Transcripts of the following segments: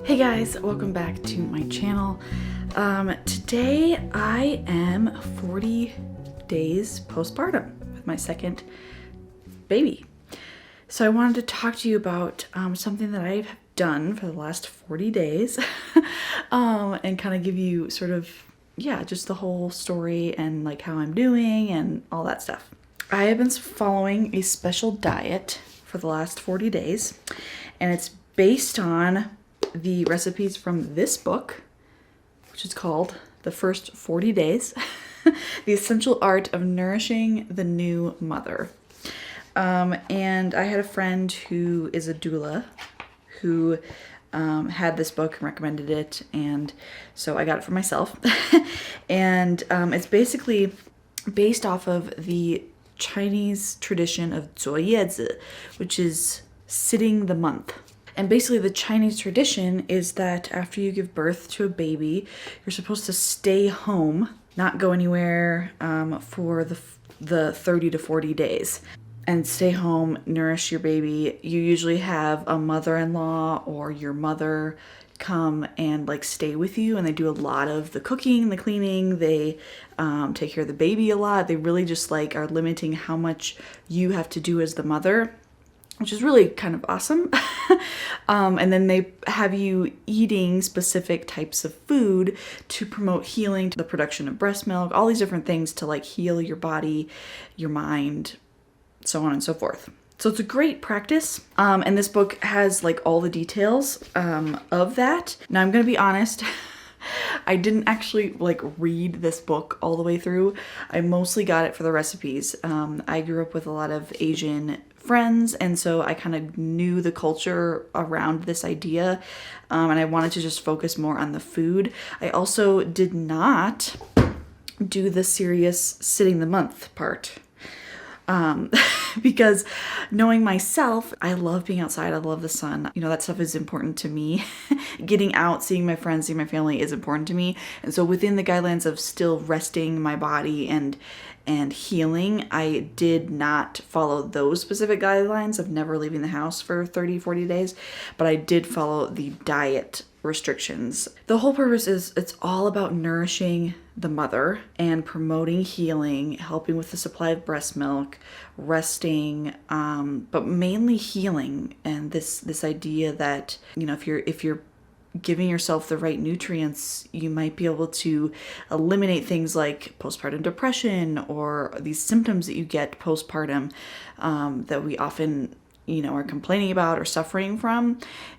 Hey guys, welcome back to my channel. Today I am 40 days postpartum with my second baby. So I wanted to talk to you about something that I've done for the last 40 days and kind of give you sort of, just the whole story and like how I'm doing and all that stuff. I have been following a special diet for the last 40 days, and it's based on the recipes from this book, which is called The First 40 Days, The Essential Art of Nourishing the New Mother. And I had a friend who is a doula who had this book and recommended it, and so I got it for myself. And it's basically based off of the Chinese tradition of 坐月子, which is sitting the month. And basically the Chinese tradition is that after you give birth to a baby, you're supposed to stay home, not go anywhere for the 30 to 40 days. And stay home, nourish your baby. You usually have a mother-in-law or your mother come and like stay with you, and they do a lot of the cooking, the cleaning. They take care of the baby a lot. They really just like are limiting how much you have to do as the mother, which is really kind of awesome. And then they have you eating specific types of food to promote healing, to the production of breast milk, all these different things to like heal your body, your mind, so on and so forth. So it's a great practice. And this book has like all the details of that. Now I'm gonna be honest, I didn't actually like read this book all the way through. I mostly got it for the recipes. I grew up with a lot of Asian friends, and so I kind of knew the culture around this idea, and I wanted to just focus more on the food. I also did not do the serious sitting the month part. Because knowing myself, I love being outside. I love the sun. You know, that stuff is important to me. Getting out, seeing my friends, seeing my family is important to me. And so within the guidelines of still resting my body and healing, I did not follow those specific guidelines of never leaving the house for 30, 40 days, but I did follow the diet restrictions. The whole purpose is it's all about nourishing the mother and promoting healing, helping with the supply of breast milk, resting, but mainly healing. And this idea that, you know, if you're giving yourself the right nutrients, you might be able to eliminate things like postpartum depression or these symptoms that you get postpartum that we often, you know, are complaining about or suffering from.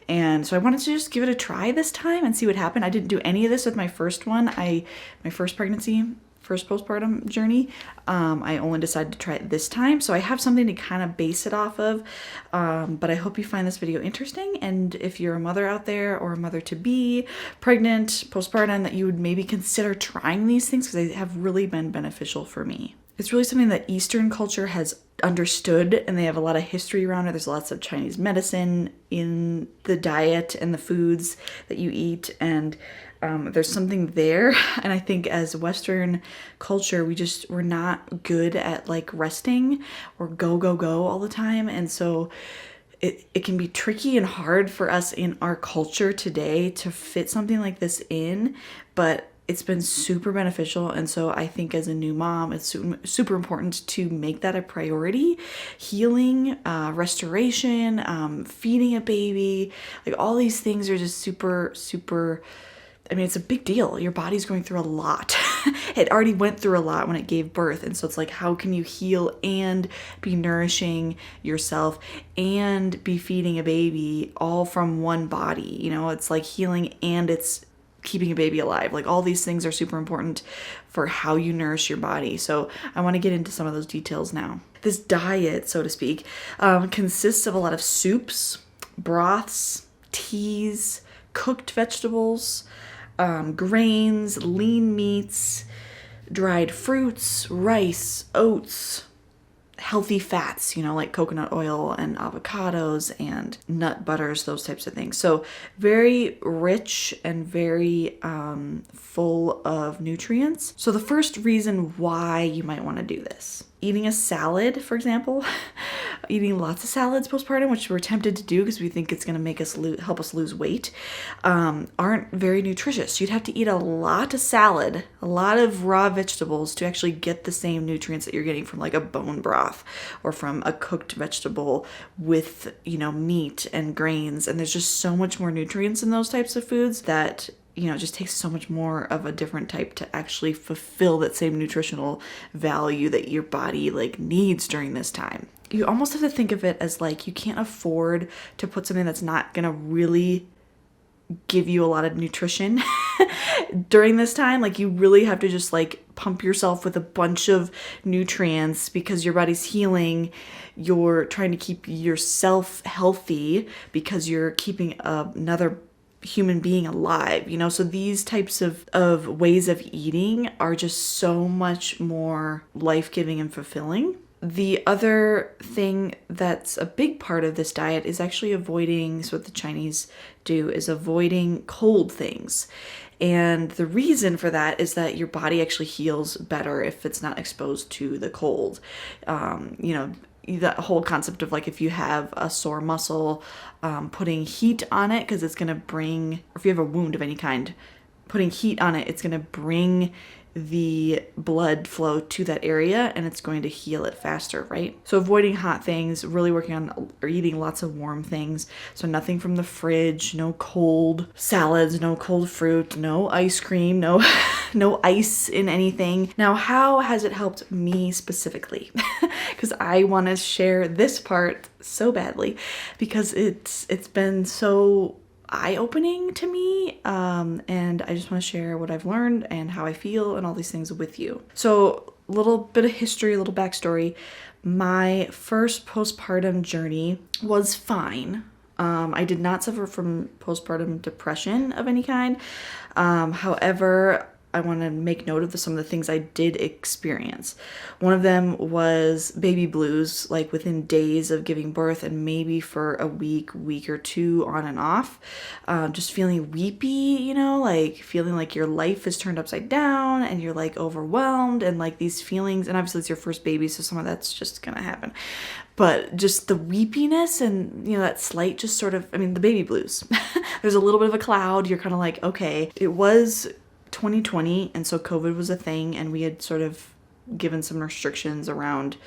And so I wanted to just give it a try this time and see what happened. I didn't do any of this with my first one. My first pregnancy, first postpartum journey, I only decided to try it this time. So I have something to kind of base it off of. But I hope you find this video interesting. And if you're a mother out there or a mother to be, pregnant, postpartum, that you would maybe consider trying these things because they have really been beneficial for me. It's really something that Eastern culture has understood, and they have a lot of history around it. There's lots of Chinese medicine in the diet and the foods that you eat, and there's something there. And I think as Western culture, we're not good at like resting or go all the time. And so it can be tricky and hard for us in our culture today to fit something like this in, but it's been super beneficial. And so I think as a new mom, it's super important to make that a priority. Healing, restoration, feeding a baby, like all these things are just super, I mean, it's a big deal. Your body's going through a lot. It already went through a lot when it gave birth. And so it's like, how can you heal and be nourishing yourself and be feeding a baby all from one body? You know, it's like healing and it's keeping a baby alive. Like all these things are super important for how you nourish your body. So I want to get into some of those details now. This diet, so to speak, consists of a lot of soups, broths, teas, cooked vegetables, grains, lean meats, dried fruits, rice, oats, healthy fats, you know, like coconut oil and avocados and nut butters, those types of things. So very rich and very full of nutrients. So the first reason why you might want to do this eating a salad, for example, eating lots of salads postpartum, which we're tempted to do because we think it's going to make us help us lose weight, aren't very nutritious. You'd have to eat a lot of salad, a lot of raw vegetables to actually get the same nutrients that you're getting from like a bone broth or from a cooked vegetable with, meat and grains. And there's just so much more nutrients in those types of foods that it just takes so much more of a different type to actually fulfill that same nutritional value that your body like needs during this time. You almost have to think of it as like you can't afford to put something that's not gonna really give you a lot of nutrition during this time. Like you really have to just like pump yourself with a bunch of nutrients because your body's healing. You're trying to keep yourself healthy because you're keeping another human being alive, so these types of ways of eating are just so much more life-giving and fulfilling. The other thing that's a big part of this diet is actually avoiding, so what the Chinese do is avoiding cold things. And the reason for that is that your body actually heals better if it's not exposed to the cold. That whole concept of like if you have a sore muscle, putting heat on it because it's going to bring, or if you have a wound of any kind, putting heat on it, it's going to bring the blood flow to that area and it's going to heal it faster, right? So avoiding hot things, really working on or eating lots of warm things. So nothing from the fridge, no cold salads, no cold fruit, no ice cream, no ice in anything. Now, how has it helped me specifically? Because I want to share this part so badly because it's been so eye-opening to me, and I just want to share what I've learned and how I feel and all these things with you. So a little bit of history, a little backstory. My first postpartum journey was fine. I did not suffer from postpartum depression of any kind. However, I want to make note of some of the things I did experience. One of them was baby blues, like within days of giving birth and maybe for a week or two on and off. Just feeling weepy, like feeling like your life is turned upside down and you're like overwhelmed and like these feelings. And obviously it's your first baby, so some of that's just going to happen. But just the weepiness and, that slight just sort of, the baby blues. There's a little bit of a cloud. You're kind of like, okay, it was 2020 and so COVID was a thing and we had sort of given some restrictions around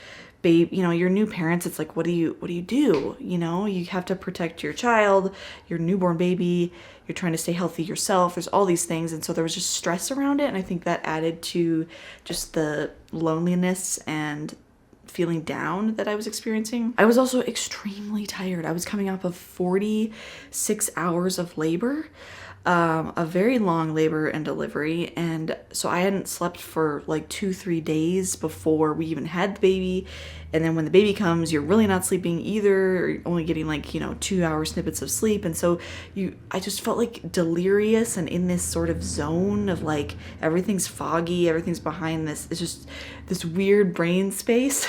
your new parents. It's like, what do you do? You have to protect your child, your newborn baby, you're trying to stay healthy yourself. There's all these things. And so there was just stress around it. And I think that added to just the loneliness and feeling down that I was experiencing. I was also extremely tired. I was coming off of 46 hours of labor. A very long labor and delivery, and so I hadn't slept for like 2-3 days before we even had the baby. And then when the baby comes, you're really not sleeping either, or only getting like 2-hour snippets of sleep. And so I just felt like delirious and in this sort of zone of like everything's foggy, everything's behind this. It's just this weird brain space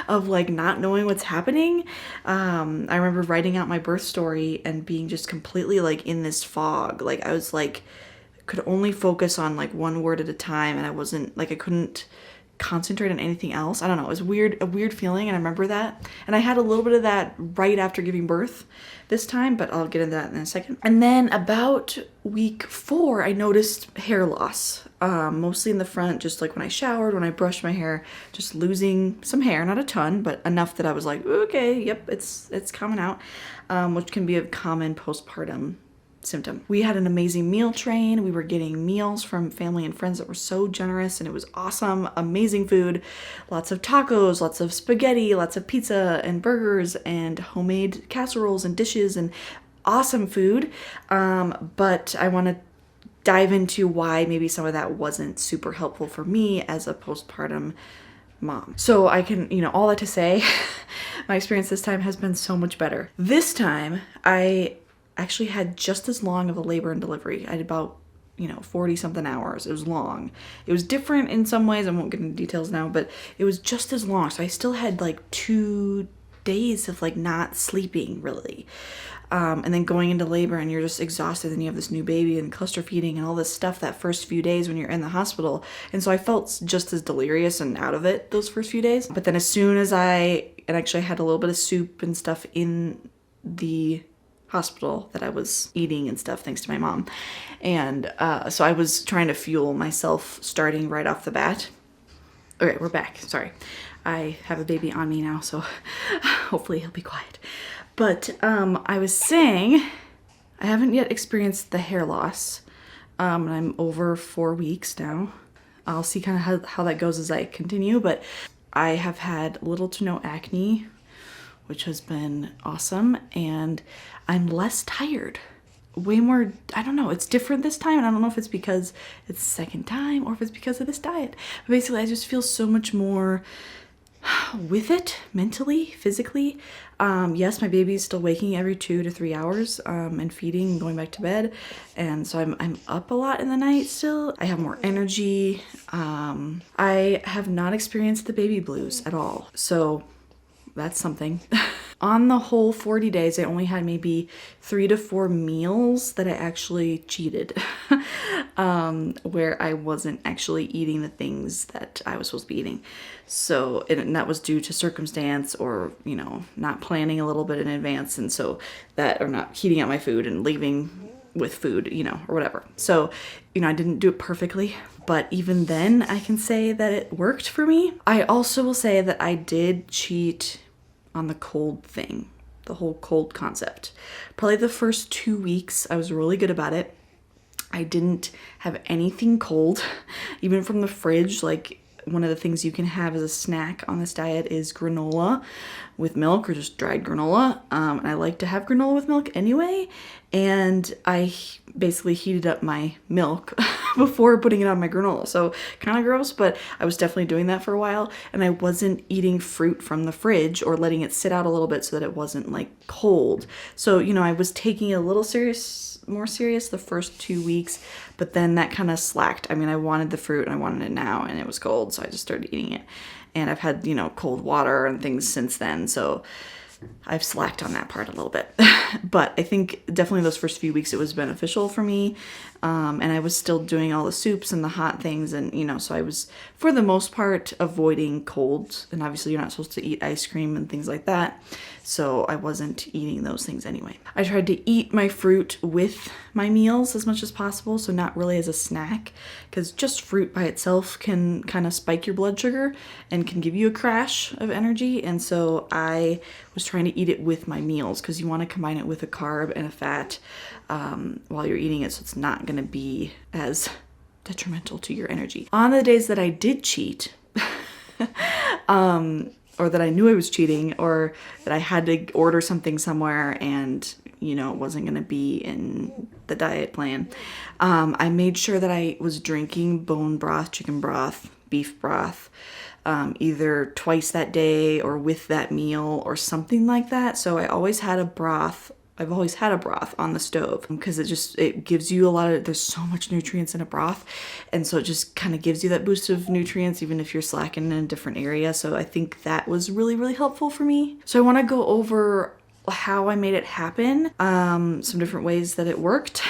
of like not knowing what's happening. I remember writing out my birth story and being just completely like in this fog. Like I was like, could only focus on like one word at a time, and I wasn't like, I couldn't concentrate on anything else. I don't know. It was a weird feeling, and I remember that. And I had a little bit of that right after giving birth this time, but I'll get into that in a second. And then about week 4, I noticed hair loss, mostly in the front, just like when I showered, when I brushed my hair, just losing some hair, not a ton, but enough that I was like, okay, yep, it's coming out, which can be a common postpartum symptom. We had an amazing meal train. We were getting meals from family and friends that were so generous, and it was awesome, amazing food, lots of tacos, lots of spaghetti, lots of pizza and burgers and homemade casseroles and dishes and awesome food. But I want to dive into why maybe some of that wasn't super helpful for me as a postpartum mom. So I can, all that to say, my experience this time has been so much better. This time I actually had just as long of a labor and delivery. I had about 40 something hours. It was long. It was different in some ways. I won't get into details now, but it was just as long. So I still had like 2 days of like not sleeping really. And then going into labor and you're just exhausted and you have this new baby and cluster feeding and all this stuff that first few days when you're in the hospital. And so I felt just as delirious and out of it those first few days. But then as soon as I had a little bit of soup and stuff in the hospital that I was eating and stuff thanks to my mom. And so I was trying to fuel myself starting right off the bat. Okay, we're back. Sorry. I have a baby on me now, so hopefully he'll be quiet. But I was saying I haven't yet experienced the hair loss. And I'm over 4 weeks now. I'll see kind of how that goes as I continue, but I have had little to no acne, which has been awesome, and I'm less tired. Way more, I don't know, it's different this time, and I don't know if it's because it's the second time or if it's because of this diet. But basically, I just feel so much more with it mentally, physically. Yes, my baby's still waking every 2 to 3 hours and feeding and going back to bed, and so I'm up a lot in the night still. I have more energy. I have not experienced the baby blues at all, so that's something. On the whole 40 days, I only had maybe 3 to 4 meals that I actually cheated, where I wasn't actually eating the things that I was supposed to be eating. So, and that was due to circumstance or, you know, not planning a little bit in advance. And so that, or not heating up my food and leaving with food, you know, or whatever. So, you know, I didn't do it perfectly, but even then I can say that it worked for me. I also will say that I did cheat on the cold thing, the whole cold concept. Probably the first 2 weeks, I was really good about it. I didn't have anything cold, even from the fridge. Like, one of the things you can have as a snack on this diet is granola with milk, or just dried granola. And I like to have granola with milk anyway. And I basically heated up my milk before putting it on my granola. So kind of gross, but I was definitely doing that for a while. And I wasn't eating fruit from the fridge or letting it sit out a little bit so that it wasn't like cold. So, you know, I was taking it a little more serious the first 2 weeks, but then that kind of slacked. I mean, I wanted the fruit and I wanted it now, and it was cold, so I just started eating it. And I've had, you know, cold water and things since then, so I've slacked on that part a little bit. But I think definitely those first few weeks it was beneficial for me. And I was still doing all the soups and the hot things, and, you know, so I was, for the most part, avoiding cold. And obviously you're not supposed to eat ice cream and things like that. So I wasn't eating those things anyway. I tried to eat my fruit with my meals as much as possible, so not really as a snack, because just fruit by itself can kind of spike your blood sugar and can give you a crash of energy. And so I was trying to eat it with my meals, because you want to combine it with a carb and a fat while you're eating it, so it's not going to be as detrimental to your energy. On the days that I did cheat, or that I knew I was cheating, or that I had to order something somewhere and, you know, it wasn't going to be in the diet plan, I made sure that I was drinking bone broth, chicken broth, beef broth, either twice that day or with that meal or something like that. So I always had a broth. I've always had a broth on the stove, because it gives you a lot of, there's so much nutrients in a broth. And so it just kind of gives you that boost of nutrients, even if you're slacking in a different area. So I think that was really, really helpful for me. So I want to go over how I made it happen, some different ways that it worked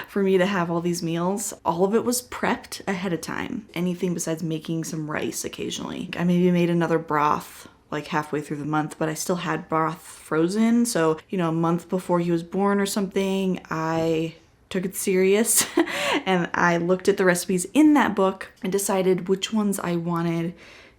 for me to have all these meals. All of it was prepped ahead of time. Anything besides making some rice occasionally. I maybe made another broth like halfway through the month, but I still had broth frozen. So, you know, a month before he was born or something, I took it serious and I looked at the recipes in that book and decided which ones I wanted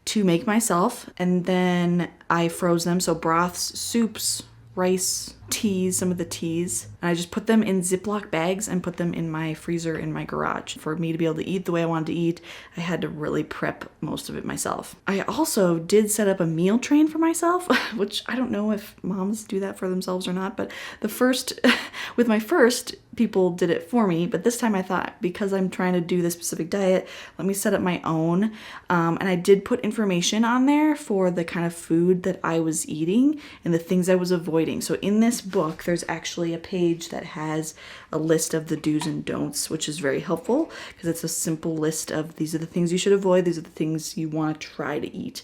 to make myself. And then I froze them. So broths, soups, rice, teas, some of the teas. And I just put them in Ziploc bags and put them in my freezer in my garage. For me to be able to eat the way I wanted to eat, I had to really prep most of it myself. I also did set up a meal train for myself, which I don't know if moms do that for themselves or not, but with my first, people did it for me, but this time I thought, because I'm trying to do this specific diet, let me set up my own. And I did put information on there for the kind of food that I was eating and the things I was avoiding. So in this this book, there's actually a page that has a list of the do's and don'ts, which is very helpful because it's a simple list of these are the things you should avoid, these are the things you want to try to eat.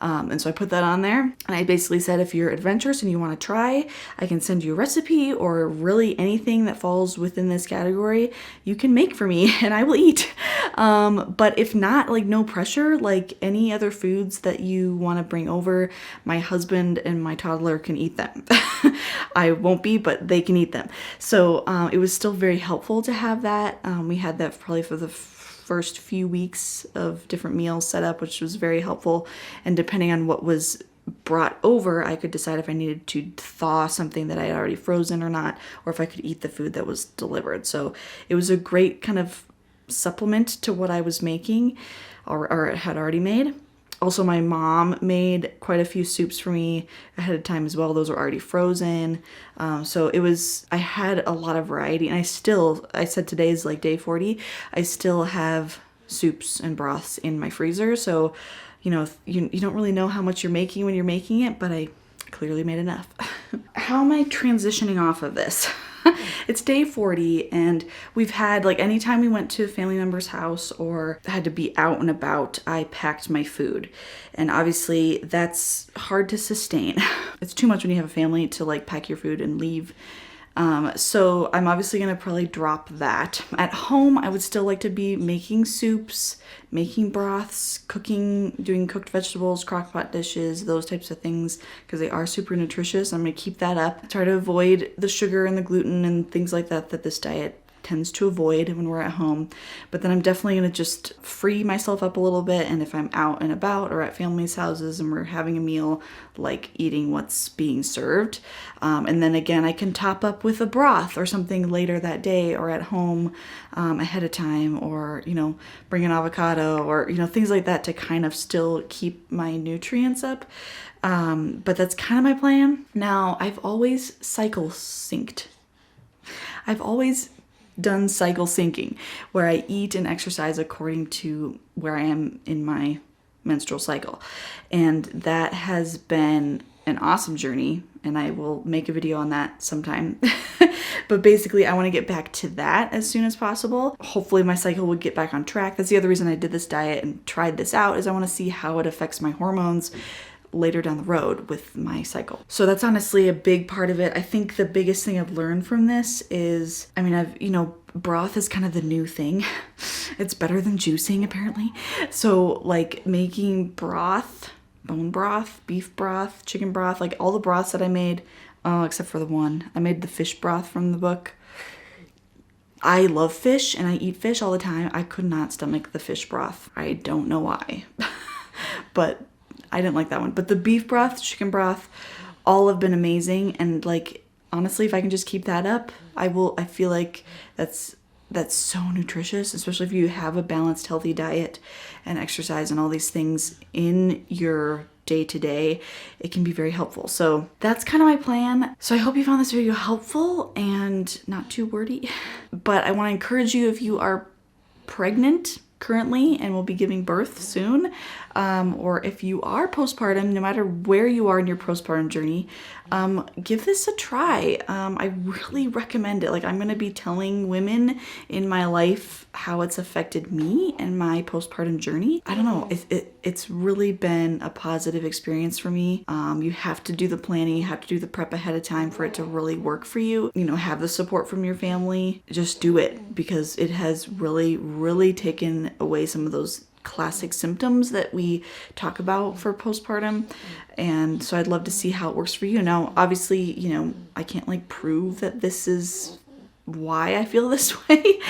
And so I put that on there, and I basically said if you're adventurous and you want to try, I can send you a recipe or really anything that falls within this category you can make for me and I will eat. But if not, like no pressure, like any other foods that you want to bring over, my husband and my toddler can eat them. I won't be, but they can eat them. So it was still very helpful to have that. We had that probably for the first few weeks of different meals set up, which was very helpful. And depending on what was brought over, I could decide if I needed to thaw something that I had already frozen or not, or if I could eat the food that was delivered. So it was a great kind of supplement to what I was making or had already made. Also, my mom made quite a few soups for me ahead of time as well. Those were already frozen. So I had a lot of variety, and I said today is like day 40. I still have soups and broths in my freezer. So, you know, you don't really know how much you're making when you're making it, but I clearly made enough. How am I transitioning off of this? It's day 40, and we've had, like, anytime we went to a family member's house or had to be out and about, I packed my food. And obviously that's hard to sustain. It's too much when you have a family to like pack your food and leave. So I'm obviously going to probably drop that. At home, I would still like to be making soups, making broths, cooking, doing cooked vegetables, crock-pot dishes, those types of things, because they are super nutritious. I'm going to keep that up. Try to avoid the sugar and the gluten and things like that this diet tends to avoid when we're at home. But then I'm definitely going to just free myself up a little bit, and if I'm out and about or at family's houses and we're having a meal, like eating what's being served. And then again, I can top up with a broth or something later that day or at home ahead of time, or, you know, bring an avocado or, you know, things like that to kind of still keep my nutrients up. But that's kind of my plan. Now, I've always cycle synced. I've always done cycle syncing, where I eat and exercise according to where I am in my menstrual cycle. And that has been an awesome journey, and I will make a video on that sometime. But basically, I want to get back to that as soon as possible. Hopefully my cycle would get back on track. That's the other reason I did this diet and tried this out, is I want to see how it affects my hormones later down the road with my cycle. So that's honestly a big part of it. I think the biggest thing I've learned from this is, I mean, broth is kind of the new thing. It's better than juicing, apparently. So like making broth, bone broth, beef broth, chicken broth, like all the broths that I made, except for the one. I made the fish broth from the book. I love fish and I eat fish all the time. I could not stomach the fish broth. I don't know why, but I didn't like that one. But the beef broth, chicken broth, all have been amazing. And like, honestly, if I can just keep that up, I feel like that's so nutritious, especially if you have a balanced, healthy diet and exercise and all these things in your day-to-day. It can be very helpful. So that's kind of my plan. So I hope you found this video helpful and not too wordy. But I want to encourage you, if you are pregnant currently and will be giving birth soon, or if you are postpartum, no matter where you are in your postpartum journey, give this a try. I really recommend it. Like, I'm going to be telling women in my life how it's affected me and my postpartum journey. I don't know. It's really been a positive experience for me. You have to do the planning, you have to do the prep ahead of time for it to really work for you. You know, have the support from your family. Just do it, because it has really, really taken away some of those classic symptoms that we talk about for postpartum. And so I'd love to see how it works for you. Now, obviously, you know, I can't like prove that this is why I feel this way,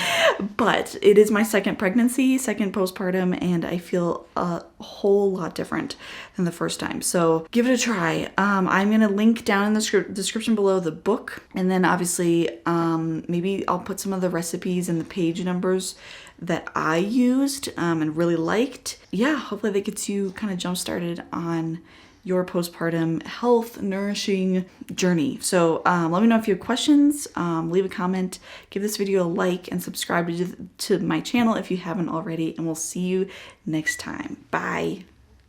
but it is my second pregnancy, second postpartum, and I feel a whole lot different than the first time. So give it a try. I'm going to link down in the description below the book, and then obviously maybe I'll put some of the recipes and the page numbers that I used and really liked. Yeah, hopefully that gets you kind of jump started on your postpartum health nourishing journey. So let me know if you have questions, leave a comment, give this video a like, and subscribe to my channel if you haven't already, and we'll see you next time. Bye.